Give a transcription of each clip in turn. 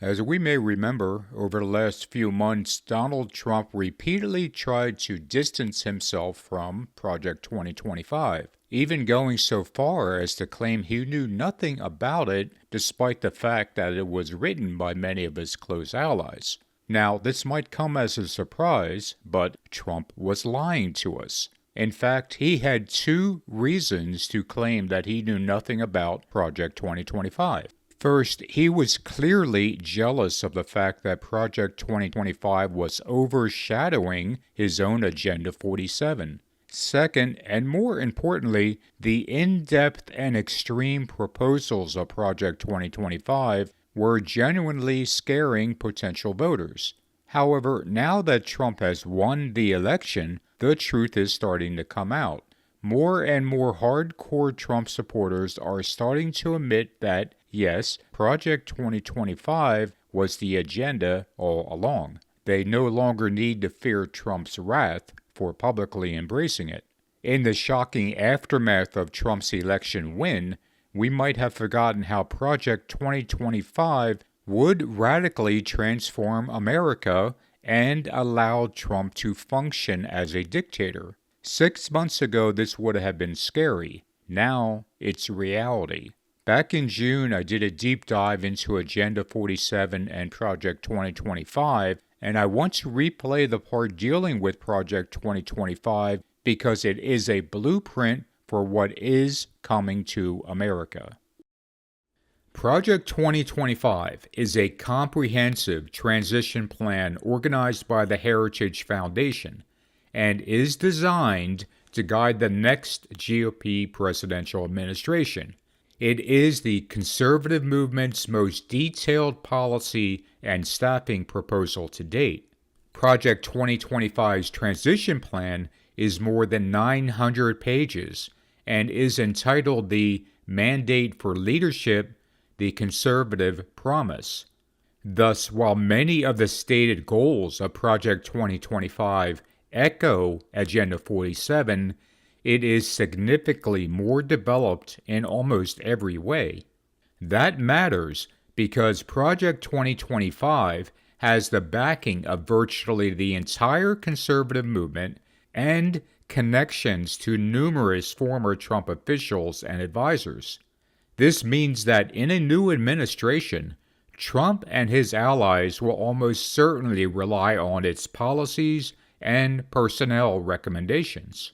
As we may remember, over the last few months, Donald Trump repeatedly tried to distance himself from Project 2025, even going so far as to claim he knew nothing about it, despite the fact that it was written by many of his close allies. Now, this might come as a surprise, but Trump was lying to us. In fact, he had two reasons to claim that he knew nothing about Project 2025. First, he was clearly jealous of the fact that Project 2025 was overshadowing his own Agenda 47. Second, and more importantly, the in-depth and extreme proposals of Project 2025 were genuinely scaring potential voters. However, now that Trump has won the election, the truth is starting to come out. More and more hardcore Trump supporters are starting to admit that, yes, Project 2025 was the agenda all along. They no longer need to fear Trump's wrath for publicly embracing it. In the shocking aftermath of Trump's election win, we might have forgotten how Project 2025 would radically transform America and allow Trump to function as a dictator. 6 months ago, this would have been scary. Now, it's reality. Back in June, I did a deep dive into Agenda 47 and Project 2025, and I want to replay the part dealing with Project 2025 because it is a blueprint for what is coming to America. Project 2025 is a comprehensive transition plan organized by the Heritage Foundation and is designed to guide the next GOP presidential administration. It is the conservative movement's most detailed policy and staffing proposal to date. Project 2025's transition plan is more than 900 pages and is entitled the Mandate for Leadership, the Conservative Promise. Thus, while many of the stated goals of Project 2025 echo Agenda 47, it is significantly more developed in almost every way. That matters because Project 2025 has the backing of virtually the entire conservative movement and connections to numerous former Trump officials and advisors. This means that in a new administration, Trump and his allies will almost certainly rely on its policies and personnel recommendations.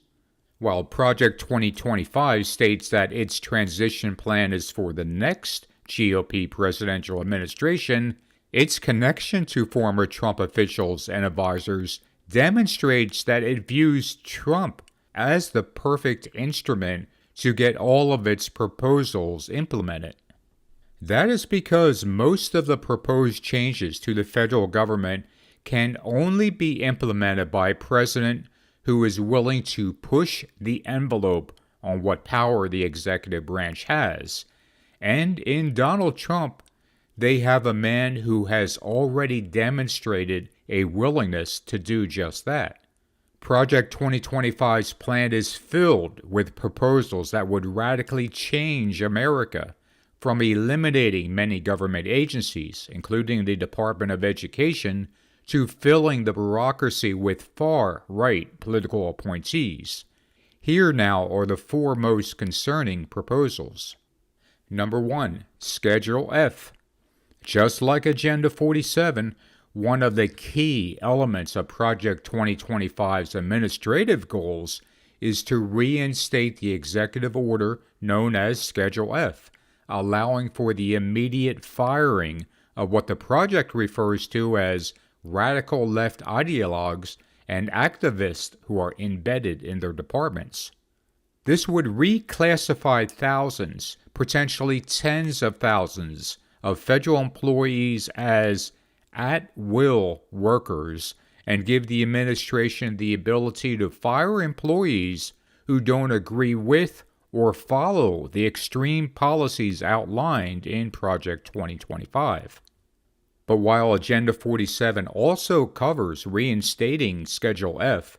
While Project 2025 states that its transition plan is for the next GOP presidential administration, its connection to former Trump officials and advisors demonstrates that it views Trump as the perfect instrument to get all of its proposals implemented. That is because most of the proposed changes to the federal government can only be implemented by a president who is willing to push the envelope on what power the executive branch has. And in Donald Trump, they have a man who has already demonstrated a willingness to do just that. Project 2025's plan is filled with proposals that would radically change America, from eliminating many government agencies, including the Department of Education, to filling the bureaucracy with far-right political appointees. Here now are the four most concerning proposals. Number 1, Schedule F. Just like Agenda 47, one of the key elements of Project 2025's administrative goals is to reinstate the executive order known as Schedule F, allowing for the immediate firing of what the project refers to as radical left ideologues and activists who are embedded in their departments. This would reclassify thousands, potentially tens of thousands, of federal employees as at-will workers and give the administration the ability to fire employees who don't agree with or follow the extreme policies outlined in Project 2025. But while Agenda 47 also covers reinstating Schedule F,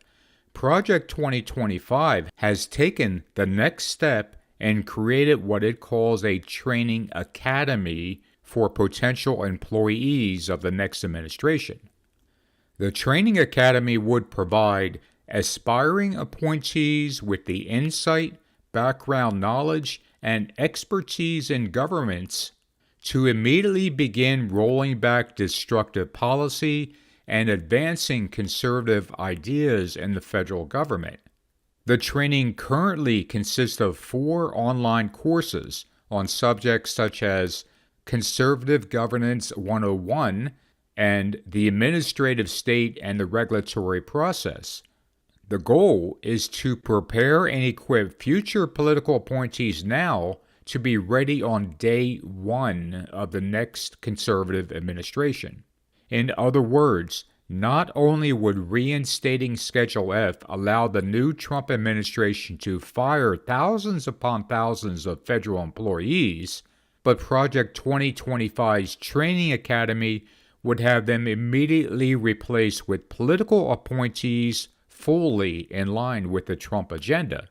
Project 2025 has taken the next step and created what it calls a training academy for potential employees of the next administration. The training academy would provide aspiring appointees with the insight, background knowledge, and expertise in governance to immediately begin rolling back destructive policy and advancing conservative ideas in the federal government. The training currently consists of 4 online courses on subjects such as Conservative Governance 101 and the Administrative State and the Regulatory Process. The goal is to prepare and equip future political appointees now to be ready on day 1 of the next conservative administration. In other words, not only would reinstating Schedule F allow the new Trump administration to fire thousands upon thousands of federal employees, but Project 2025's training academy would have them immediately replaced with political appointees fully in line with the Trump agenda.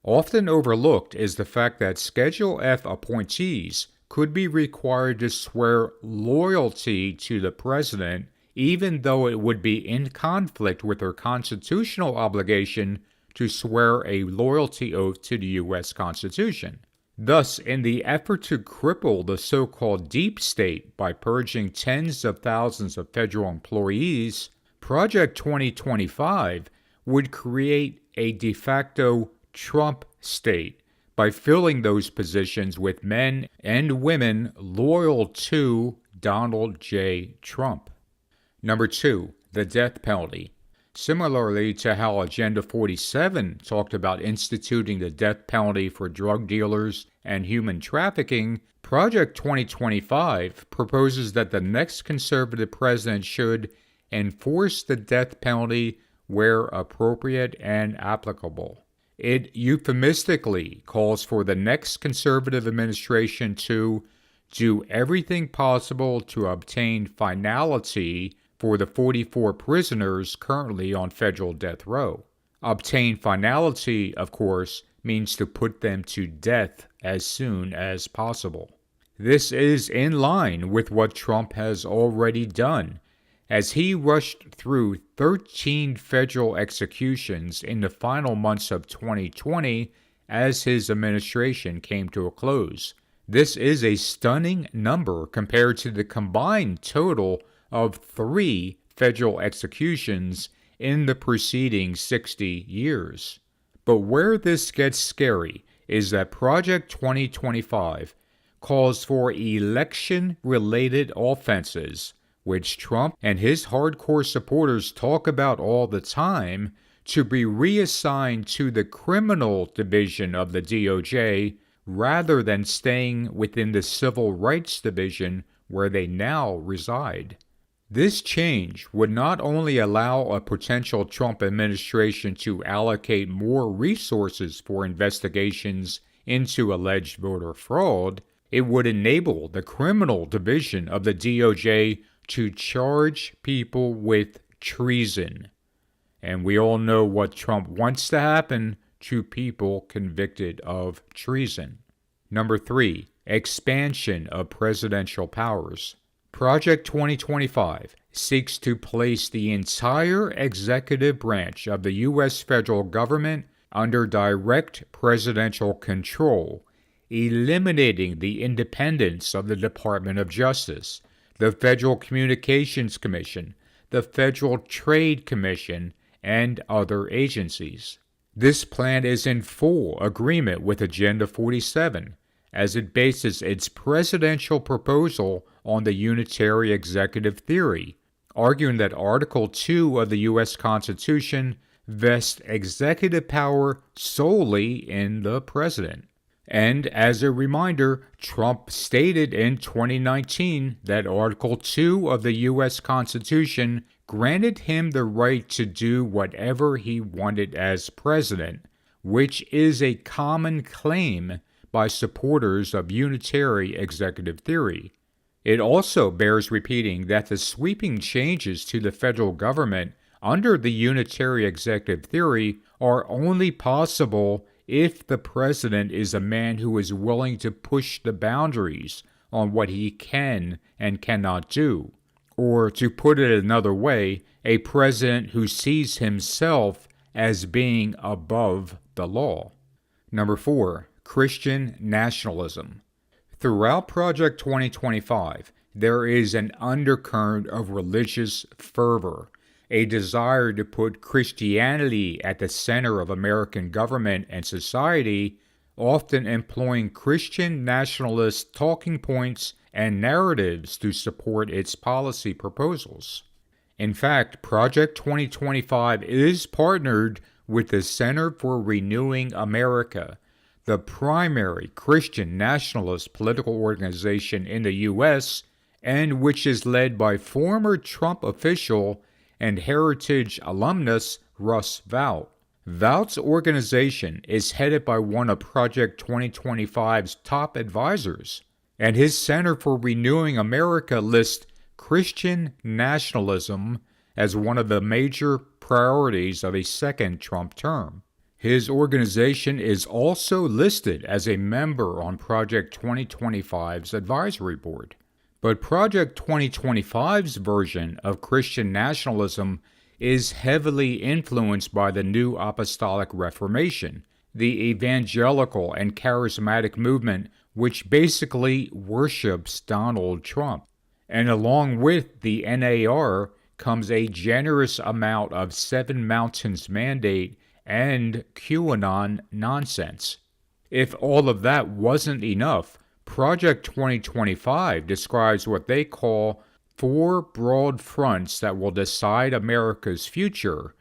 Often overlooked is the fact that Schedule F appointees could be required to swear loyalty to the president, even though it would be in conflict with their constitutional obligation to swear a loyalty oath to the U.S. Constitution. Thus, in the effort to cripple the so-called deep state by purging tens of thousands of federal employees, Project 2025 would create a de facto Trump state by filling those positions with men and women loyal to Donald J. Trump. Number 2, the death penalty. Similarly to how Agenda 47 talked about instituting the death penalty for drug dealers and human trafficking, Project 2025 proposes that the next conservative president should enforce the death penalty where appropriate and applicable. It euphemistically calls for the next conservative administration to do everything possible to obtain finality for the 44 prisoners currently on federal death row. Obtain finality, of course, means to put them to death as soon as possible. This is in line with what Trump has already done, as he rushed through 13 federal executions in the final months of 2020 as his administration came to a close. This is a stunning number compared to the combined total of 3 federal executions in the preceding 60 years. But where this gets scary is that Project 2025 calls for election-related offenses, which Trump and his hardcore supporters talk about all the time, to be reassigned to the criminal division of the DOJ rather than staying within the civil rights division where they now reside. This change would not only allow a potential Trump administration to allocate more resources for investigations into alleged voter fraud, it would enable the criminal division of the DOJ to charge people with treason. And we all know what Trump wants to happen to people convicted of treason. Number 3, expansion of presidential powers. Project 2025 seeks to place the entire executive branch of the U.S. federal government under direct presidential control, eliminating the independence of the Department of Justice, the Federal Communications Commission, the Federal Trade Commission, and other agencies. This plan is in full agreement with Agenda 47, as it bases its presidential proposal on the unitary executive theory, arguing that Article 2 of the U.S. Constitution vests executive power solely in the president. And as a reminder, Trump stated in 2019 that Article 2 of the U.S. Constitution granted him the right to do whatever he wanted as president, which is a common claim by supporters of unitary executive theory. It also bears repeating that the sweeping changes to the federal government under the unitary executive theory are only possible if the president is a man who is willing to push the boundaries on what he can and cannot do. Or, to put it another way, a president who sees himself as being above the law. Number 4, Christian nationalism. Throughout Project 2025, there is an undercurrent of religious fervor, a desire to put Christianity at the center of American government and society, often employing Christian nationalist talking points and narratives to support its policy proposals. In fact, Project 2025 is partnered with the Center for Renewing America, the primary Christian nationalist political organization in the U.S., and which is led by former Trump official and Heritage alumnus Russ Vought. Vought's organization is headed by one of Project 2025's top advisors, and his Center for Renewing America lists Christian nationalism as one of the major priorities of a second Trump term. His organization is also listed as a member on Project 2025's advisory board. But Project 2025's version of Christian nationalism is heavily influenced by the New Apostolic Reformation, the evangelical and charismatic movement which basically worships Donald Trump. And along with the NAR comes a generous amount of Seven Mountains Mandate and QAnon nonsense. If all of that wasn't enough, Project 2025 describes what they call 4 broad fronts that will decide America's future,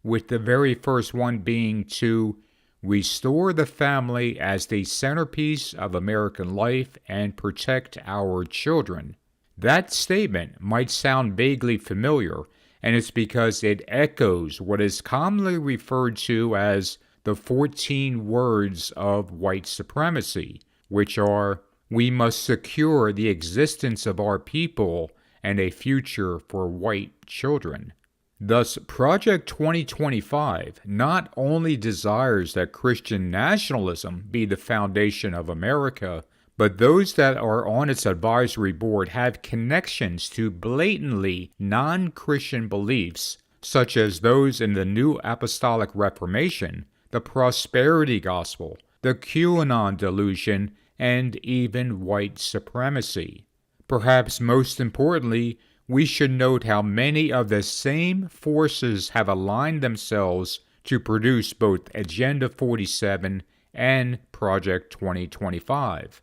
with the very first one being to restore the family as the centerpiece of American life and protect our children. That statement might sound vaguely familiar, and it's because it echoes what is commonly referred to as the 14 words of white supremacy, which are, "We must secure the existence of our people and a future for white children." Thus, Project 2025 not only desires that Christian nationalism be the foundation of America, but those that are on its advisory board have connections to blatantly non-Christian beliefs, such as those in the New Apostolic Reformation, the Prosperity Gospel, the QAnon delusion, and even white supremacy. Perhaps most importantly, we should note how many of the same forces have aligned themselves to produce both Agenda 47 and Project 2025.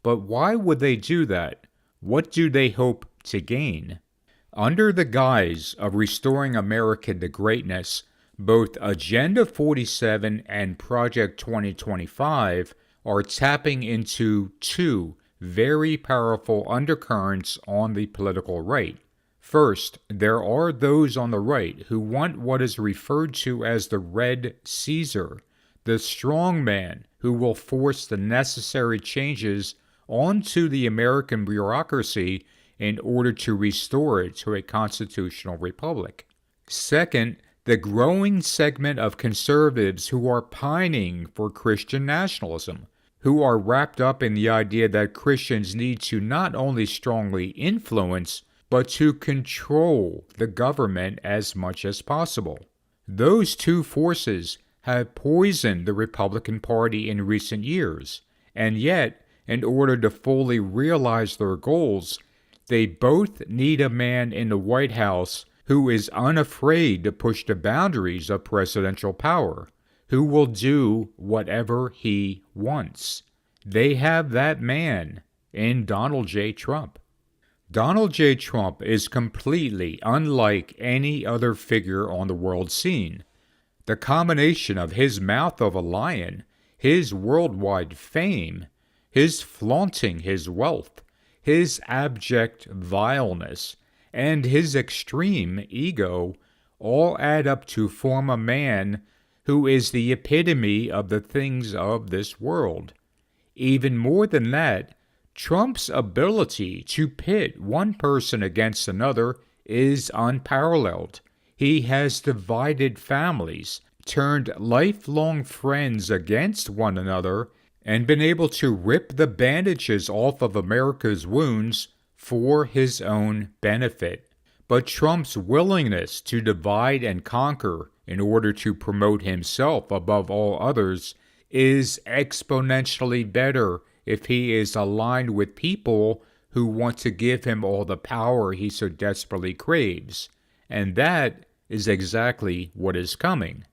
But why would they do that? What do they hope to gain? Under the guise of restoring America to greatness, both Agenda 47 and Project 2025 are tapping into 2 very powerful undercurrents on the political right. First, there are those on the right who want what is referred to as the Red Caesar, the strong man who will force the necessary changes onto the American bureaucracy in order to restore it to a constitutional republic. Second, the growing segment of conservatives who are pining for Christian nationalism, who are wrapped up in the idea that Christians need to not only strongly influence, but to control the government as much as possible. Those 2 forces have poisoned the Republican Party in recent years, and yet, in order to fully realize their goals, they both need a man in the White House who is unafraid to push the boundaries of presidential power, who will do whatever he wants. They have that man in Donald J. Trump. Donald J. Trump is completely unlike any other figure on the world scene. The combination of his mouth of a lion, his worldwide fame, his flaunting his wealth, his abject vileness, and his extreme ego all add up to form a man who is the epitome of the things of this world. Even more than that, Trump's ability to pit one person against another is unparalleled. He has divided families, turned lifelong friends against one another, and been able to rip the bandages off of America's wounds for his own benefit. But Trump's willingness to divide and conquer in order to promote himself above all others is exponentially better if he is aligned with people who want to give him all the power he so desperately craves. And that is exactly what is coming.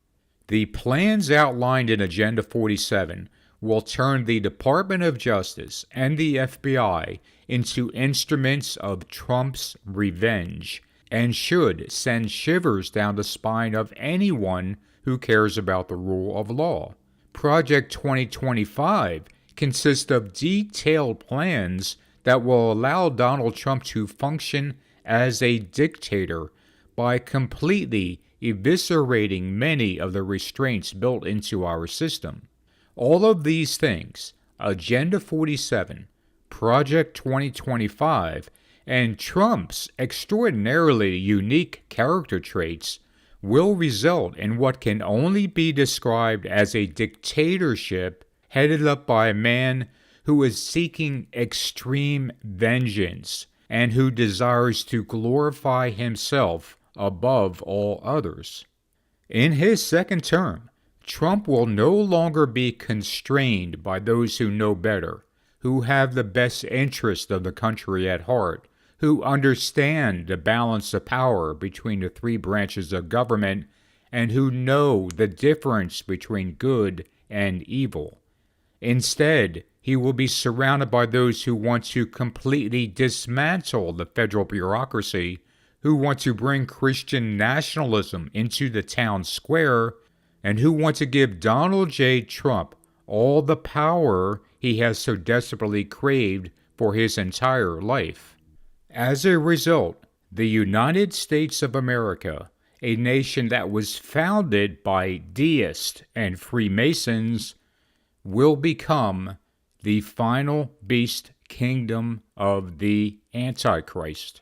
The plans outlined in Agenda 47 will turn the Department of Justice and the FBI into instruments of Trump's revenge, and should send shivers down the spine of anyone who cares about the rule of law. Project 2025 consists of detailed plans that will allow Donald Trump to function as a dictator by completely eviscerating many of the restraints built into our system. All of these things, Agenda 47, Project 2025, and Trump's extraordinarily unique character traits will result in what can only be described as a dictatorship headed up by a man who is seeking extreme vengeance and who desires to glorify himself above all others. In his second term, Trump will no longer be constrained by those who know better, who have the best interest of the country at heart, who understand the balance of power between the three branches of government, and who know the difference between good and evil. Instead, he will be surrounded by those who want to completely dismantle the federal bureaucracy, who want to bring Christian nationalism into the town square, and who want to give Donald J. Trump all the power he has so desperately craved for his entire life. As a result, the United States of America, a nation that was founded by deists and Freemasons, will become the final beast kingdom of the Antichrist.